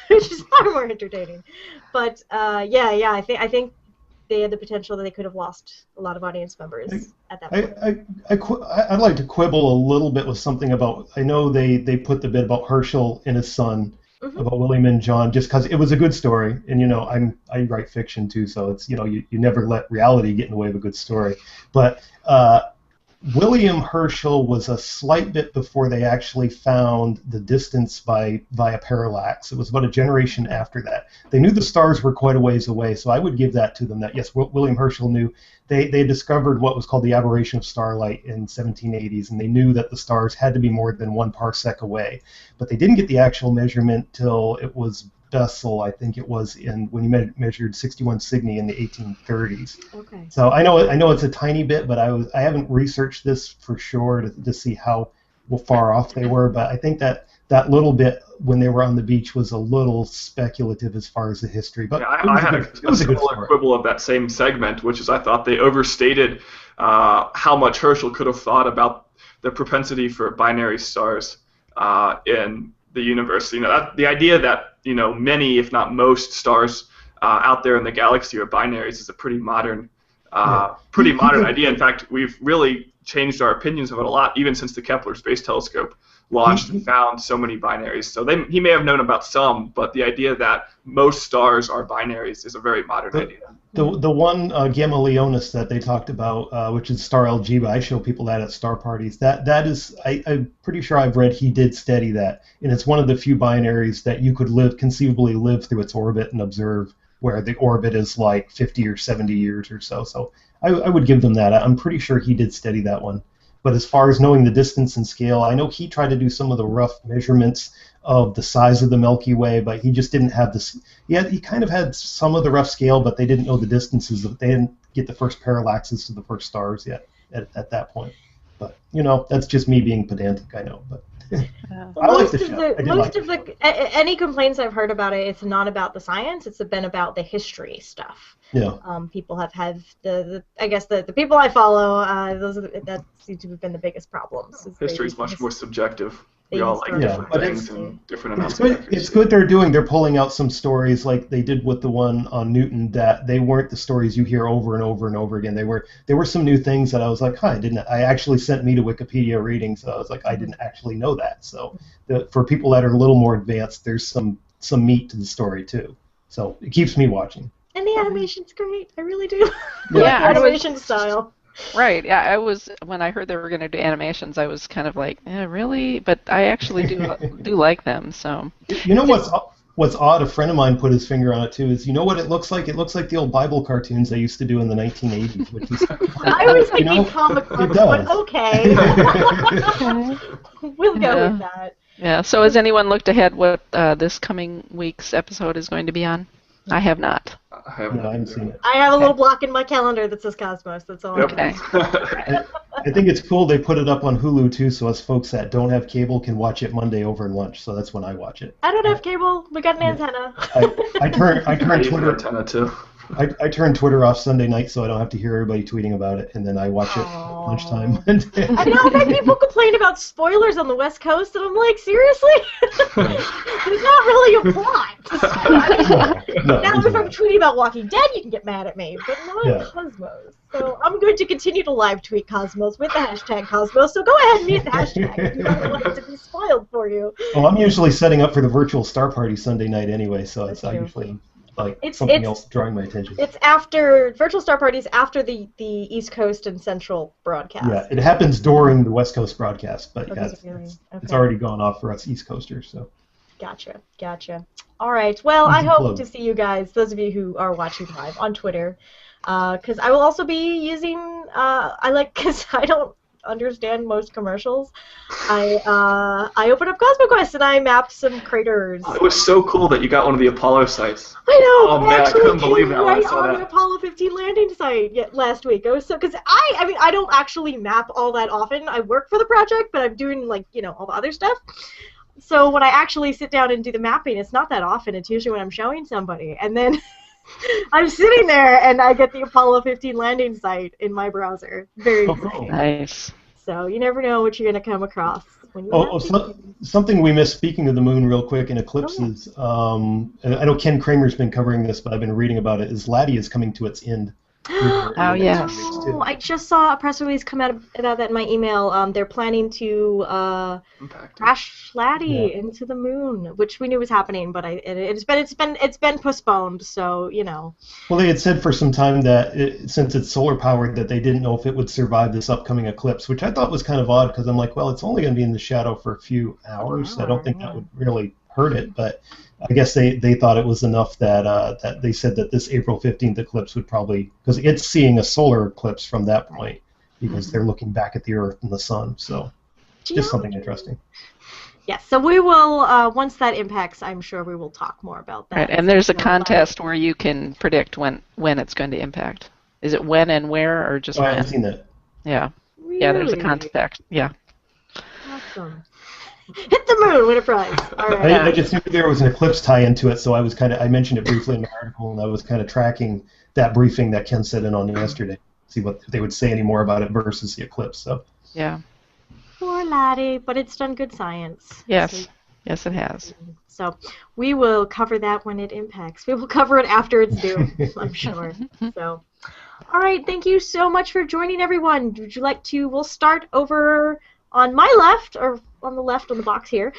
which is far more entertaining. But yeah, I think they had the potential that they could have lost a lot of audience members at that point. I'd like to quibble a little bit with something about. I know they put the bit about Herschel and his son. Mm-hmm. About William and John, just because it was a good story, and I write fiction too, so it's you never let reality get in the way of a good story. But William Herschel was a slight bit before they actually found the distance via parallax. It was about a generation after that. They knew the stars were quite a ways away, so I would give that to them. That yes, William Herschel knew. They discovered what was called the aberration of starlight in 1780s, and they knew that the stars had to be more than 1 parsec away. But they didn't get the actual measurement till it was Bessel, I think it was, when he measured 61 Cygni in the 1830s. Okay. So I know it's a tiny bit, but I haven't researched this for sure to see how far off they were. But I think that little bit when they were on the beach was a little speculative as far as the history. But yeah, I had a similar quibble of that same segment, which is I thought they overstated how much Herschel could have thought about the propensity for binary stars in the universe. The idea that many, if not most, stars out there in the galaxy are binaries is a pretty modern idea. In fact, we've really changed our opinions of it a lot, even since the Kepler Space Telescope launched and found so many binaries. So he may have known about some, but the idea that most stars are binaries is a very modern idea. The one Gamma Leonis that they talked about, which is star Algebra, I show people that at star parties. That is, I'm pretty sure I've read he did study that, and it's one of the few binaries that you could conceivably live through its orbit and observe, where the orbit is like 50 or 70 years or so. So I would give them that. I'm pretty sure he did study that one. But as far as knowing the distance and scale, I know he tried to do some of the rough measurements of the size of the Milky Way, but he just didn't have this. He kind of had some of the rough scale, but they didn't know the distances. They didn't get the first parallaxes to the first stars yet at that point. But that's just me being pedantic, I know. But I like the show. Any complaints I've heard about it, it's not about the science. It's been about the history stuff. Yeah. People have had I guess the people I follow, that seems to have been the biggest problems. History is much more subjective. We all like different things and different amounts of accuracy. It's good they're pulling out some stories like they did with the one on Newton, that they weren't the stories you hear over and over and over again. There were some new things that I was like, I actually sent me to Wikipedia reading, so I was like, I didn't actually know that. So for people that are a little more advanced, there's some meat to the story too. So it keeps me watching. And the animation's great. I really do. Yeah, animation style. Right. Yeah, when I heard they were going to do animations, I was kind of like, really? But I actually do like them. So. What's odd? A friend of mine put his finger on it too. Is what it looks like? It looks like the old Bible cartoons they used to do in the 1980s. Which is, I was thinking comic books, but okay. We'll go with that. Yeah. So has anyone looked ahead what this coming week's episode is going to be on? I have not. I haven't seen it. I have a little block in my calendar that says Cosmos. That's all. Okay. I think it's cool they put it up on Hulu too, so us folks that don't have cable can watch it Monday over lunch. So that's when I watch it. I don't have cable. We got an antenna. I turn Twitter. Antenna too. I turn Twitter off Sunday night so I don't have to hear everybody tweeting about it, and then I watch it at lunchtime. I know, I've had people complain about spoilers on the West Coast, and I'm like, seriously? There's not really a plot. No, now, if I'm tweeting about Walking Dead, you can get mad at me, but not Cosmos. So I'm going to continue to live tweet Cosmos with the hashtag Cosmos, so go ahead and use the hashtag if you don't want it to be spoiled for you. Well, I'm usually setting up for the virtual star party Sunday night anyway, so I usually... something else drawing my attention. It's after virtual star parties after the East Coast and Central broadcast. Yeah, it happens during the West Coast broadcast, but it's already gone off for us East Coasters. So. Gotcha. All right. Well, I hope to see you guys, those of you who are watching live, on Twitter, because I will also be using. Because I don't understand most commercials. I open up CosmoQuest and I map some craters. It was so cool that you got one of the Apollo sites. I know. Oh man, I couldn't believe that when I saw on that. the Apollo 15 landing site last week. I was so because I don't actually map all that often. I work for the project, but I'm doing all the other stuff. So when I actually sit down and do the mapping, it's not that often. It's usually when I'm showing somebody, and then I'm sitting there and I get the Apollo 15 landing site in my browser. Very Oh, exciting. cool. Nice. So you never know what you're going to come across when you Something we missed, speaking of the moon real quick, in Oh, eclipses, and I know Ken Kramer's been covering this, but I've been reading about it, is Laddie is coming to its end here in Oh, the next yes. few weeks, Oh, too. I just saw a press release come out about that in my email. They're planning to Impact. crash Laddie Yeah. into the moon, which we knew was happening, but it's been postponed. So you know. Well, they had said for some time that since it's solar powered, that they didn't know if it would survive this upcoming eclipse, which I thought was kind of odd because I'm like, well, it's only going to be in the shadow for a few hours, so I don't think that would really hurt it. But I guess they thought it was enough that that they said that this April 15th eclipse would probably, because it's seeing a solar eclipse from that point, because they're looking back at the Earth and the Sun. So just something interesting. Yes, so we will, once that impacts, I'm sure we will talk more about that. Right, and there's a contest where you can predict when it's going to impact. Is it when and where, or just Oh, I when? haven't seen that. Yeah. Really? Yeah, there's a contest. Yeah. Awesome. Hit the moon, win a prize. All right. I just knew there was an eclipse tie into it, so I was I mentioned it briefly in the article, and I was kind of tracking that briefing that Ken said in on yesterday, see what if they would say any more about it versus the eclipse. So Yeah. Poor Laddie, but it's done good science. Yes. So, Yes, it has. so we will cover that when it impacts. We will cover it after it's due, I'm sure. So, all right, thank you so much for joining, everyone. Would you like to? We'll start over on my left, or on the left on the box here.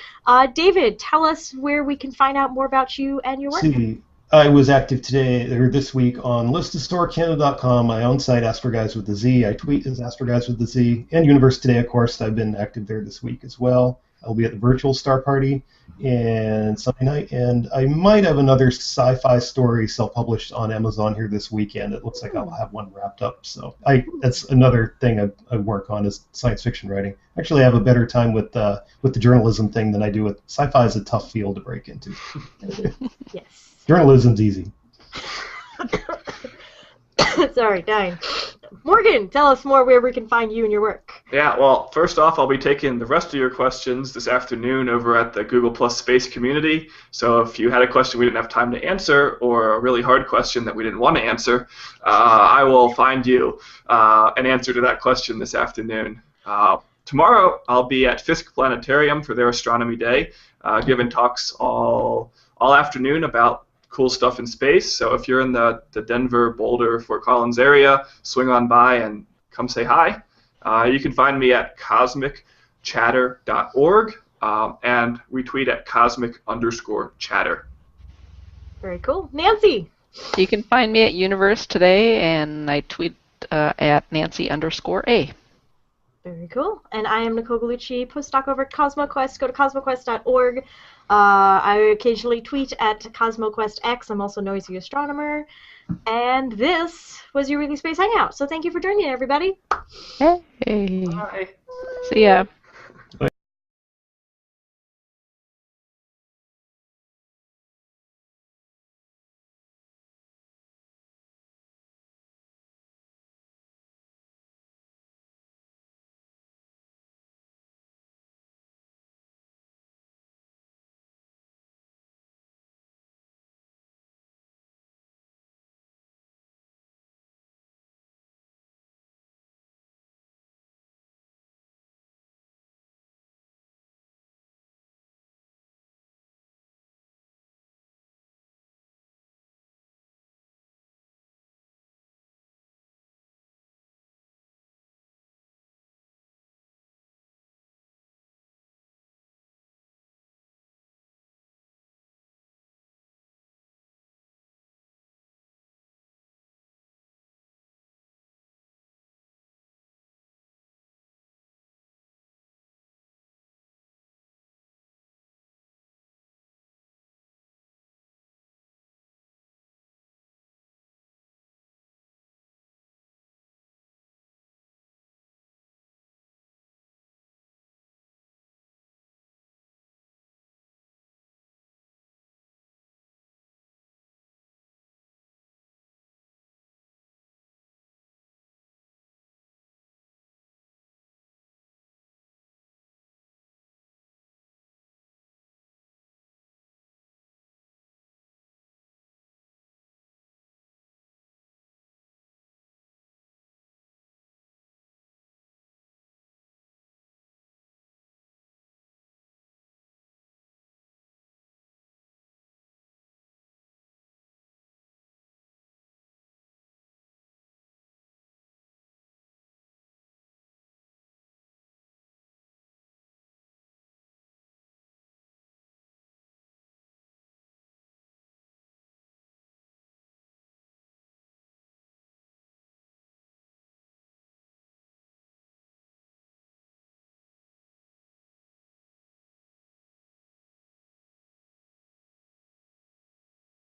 David, tell us where we can find out more about you and your work. see, I was active today or this week on listofstorecanada.com, my own site, Astroguys with the Z. I tweet as Astroguys with the Z, and Universe Today, of course. I've been active there this week as well. I'll be at the virtual star party and Sunday night, and I might have another sci-fi story self-published on Amazon here this weekend. It looks like I'll have one wrapped up. So that's another thing I work on is science fiction writing. Actually, I have a better time with the journalism thing than I do with sci-fi. Is a tough field to break into. Yes. Journalism's easy. Sorry, dying. Morgan, tell us more where we can find you and your work. Yeah, well, first off, I'll be taking the rest of your questions this afternoon over at the Google Plus Space community. So if you had a question we didn't have time to answer, or a really hard question that we didn't want to answer, I will find you an answer to that question this afternoon. Tomorrow, I'll be at Fisk Planetarium for their Astronomy Day, giving talks all afternoon about cool stuff in space. So if you're in the Denver, Boulder, Fort Collins area, swing on by and come say hi. You can find me at cosmicchatter.org, and we tweet at cosmic_chatter. Very cool. Nancy. You can find me at Universe Today, and I tweet at Nancy_A. Very cool. And I am Nicole Gallucci, postdoc over at CosmoQuest. Go to cosmoquest.org. I occasionally tweet at CosmoQuestX. I'm also Noisy Astronomer. And this was your Weekly Space Hangout. So thank you for joining, everybody. Hey. Bye. See ya.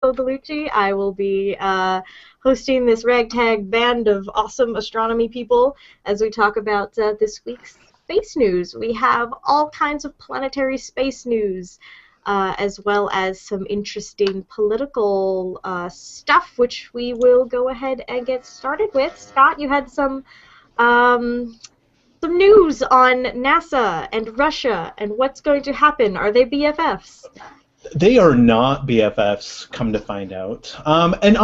Nicole Bellucci. I will be hosting this ragtag band of awesome astronomy people as we talk about this week's space news. We have all kinds of planetary space news, as well as some interesting political stuff, which we will go ahead and get started with. Scott, you had some news on NASA and Russia and what's going to happen. Are they BFFs? They are not BFFs, come to find out. And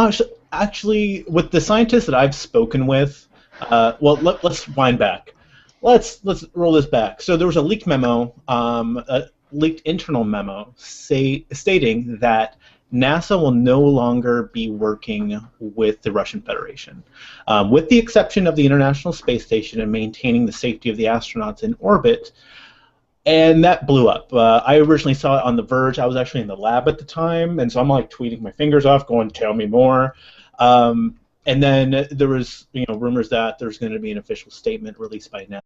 actually, with the scientists that I've spoken with, well, let's wind back. Let's roll this back. So there was a leaked memo, a leaked internal memo, stating that NASA will no longer be working with the Russian Federation, with the exception of the International Space Station and maintaining the safety of the astronauts in orbit. And that blew up. I originally saw it on The Verge. I was actually in the lab at the time, and so I'm like tweeting my fingers off, going, "Tell me more." And then there was, rumors that there's going to be an official statement released by NASA.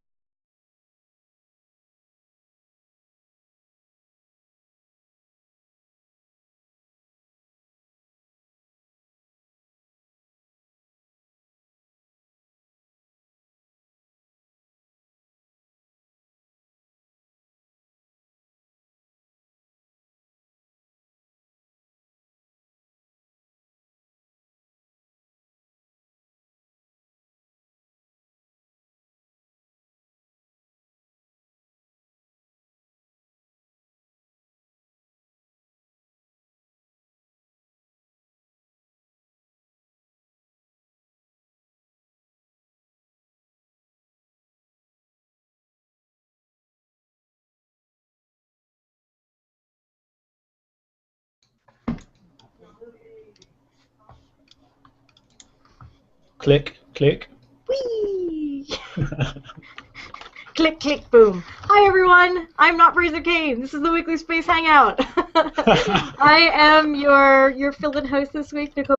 Click, click. Whee! Click, click, boom. Hi, everyone. I'm not Fraser Cain. This is the Weekly Space Hangout. I am your fill-in host this week, Nicole.